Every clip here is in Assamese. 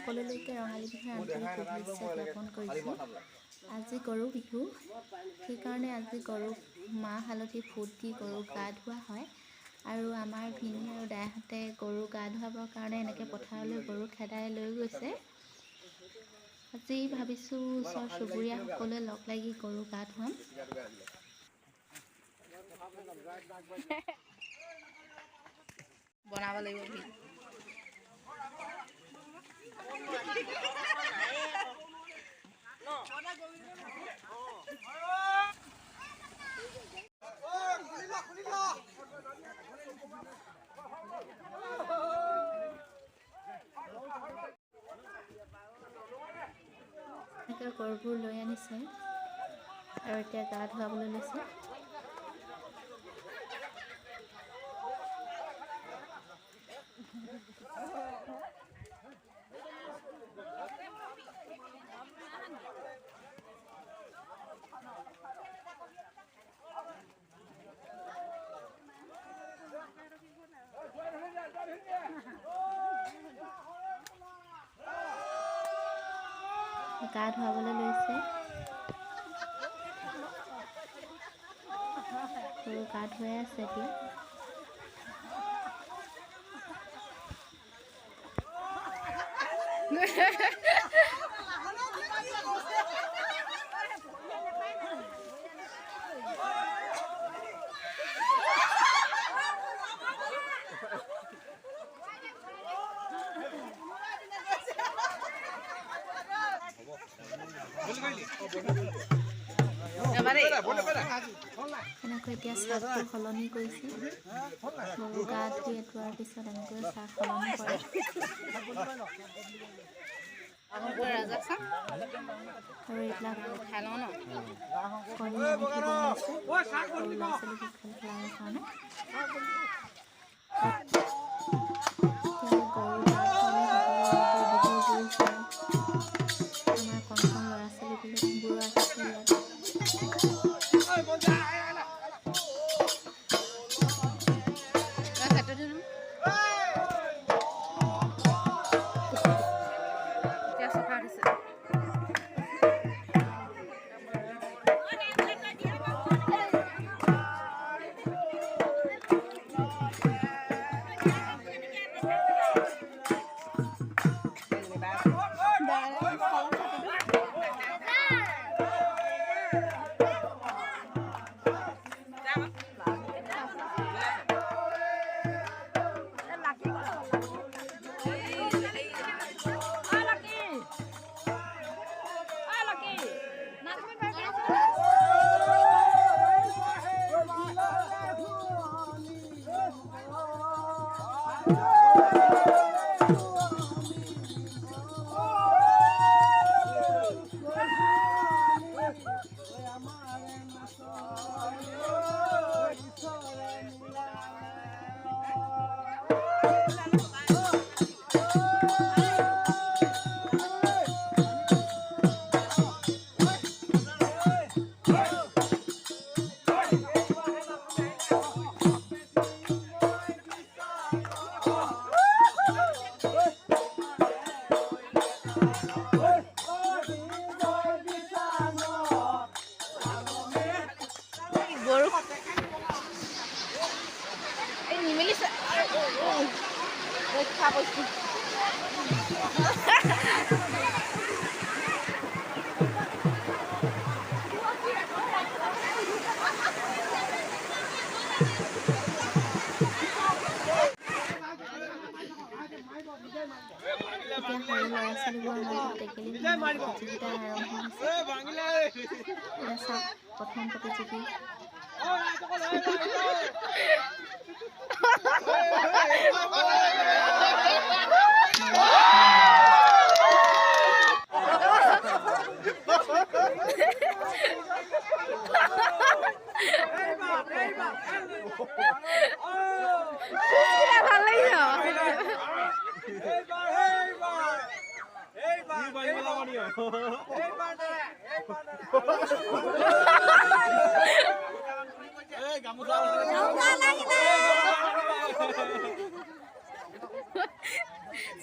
সকলোলৈকে ৰঙালী বিহুৰ আন্তৰিক শুভেচ্ছা জ্ঞাপন কৰিছোঁ। আজি গৰু বিহু, সেইকাৰণে আজি গৰুক মাহ হালধি ফুট দি গৰুক গা ধোৱা হয়। আৰু আমাৰ ভিনী আৰু দাইহঁতে গৰু গা ধুৱাবৰ কাৰণে এনেকৈ পথাৰলৈ গৰু খেদাই লৈ গৈছে। আজি ভাবিছোঁ ওচৰ চুবুৰীয়া সকলোৱে লগ লাগি গৰু গা ধুৱাম। বনাব লাগিব গৰুবোৰ লৈ আনিছে আৰু এতিয়া গা ধুৱাবলৈ লৈছে। গা ধুৱাবলৈ লৈছে। গৰু গা ধুৱাই আছে এতিয়া। এনেকৈ এতিয়া চাহটো সলনি কৰিছে। গৰু গা ধুই এটোৱাৰ পিছত এনেকৈ চাহ সলনি কৰে। আৰু এইবিলাক খাই লওঁ ন, কণী আনি থব লৈছে সৰু ল'ৰা ছোৱালীক খেল খেলাবৰ কাৰণে। গৰু গা ধুৱালে সকলো আমাৰ কণ কণ ল'ৰা ছোৱালীবোৰো আহিছে ইয়াত। এতিয়া সৰু ল'ৰা ছোৱালীবোৰৰ মাজত টেকেলি ভঙা প্ৰতিযোগিতা আৰম্ভ হৈছে। এতিয়া চাওক প্ৰথম প্ৰতিযোগী।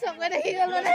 চকুৱে দেখি গ'ল মানে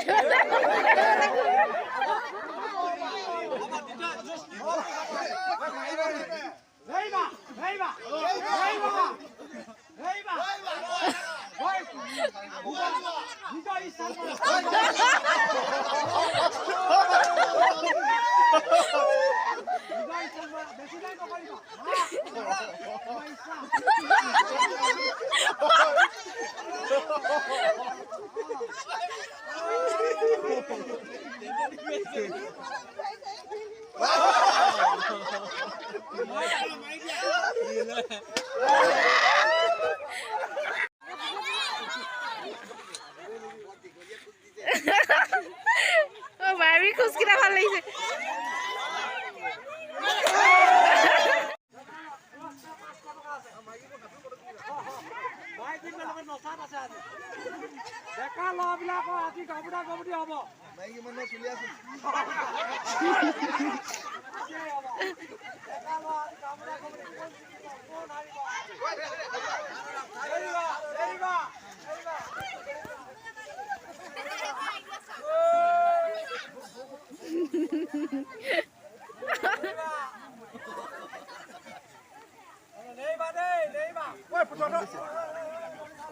বাৰী খোজকেইটা ভাল লাগিছে ডেকা ল'ৰাবিলাকৰ আজি গাবুদা গাবুদি হ'ব মাইকী মানুহ চলি আছে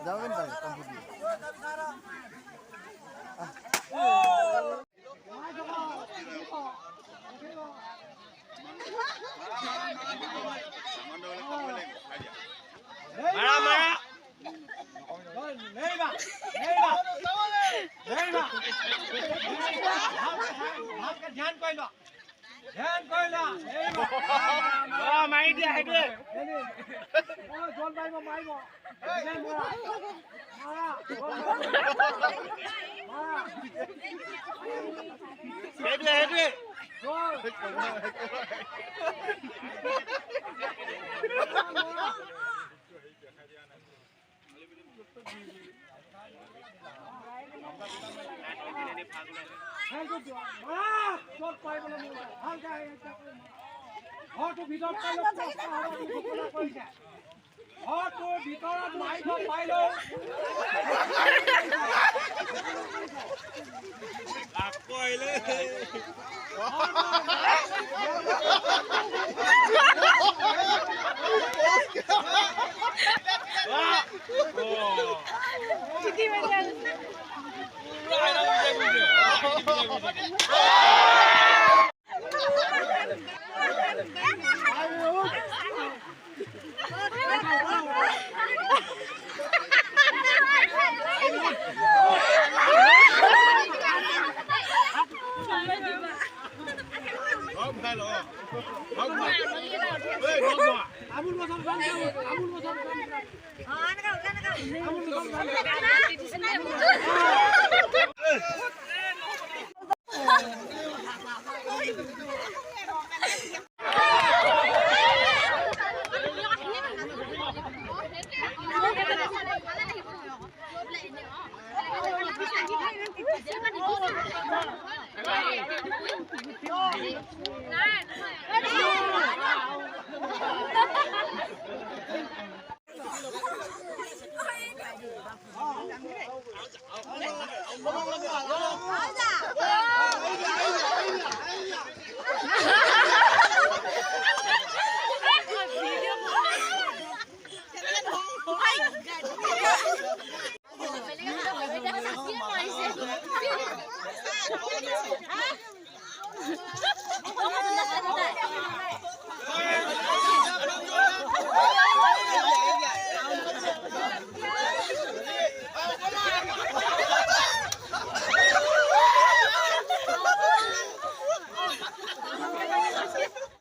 যাবেন তাহলে ধ্যান কৰিল মাৰি দিয়া সেইটোৱে জল মাৰিব মাৰিব সেইটোৱে ঘৰটো ভিতৰত মাৰিব পাৰিলেও Ha?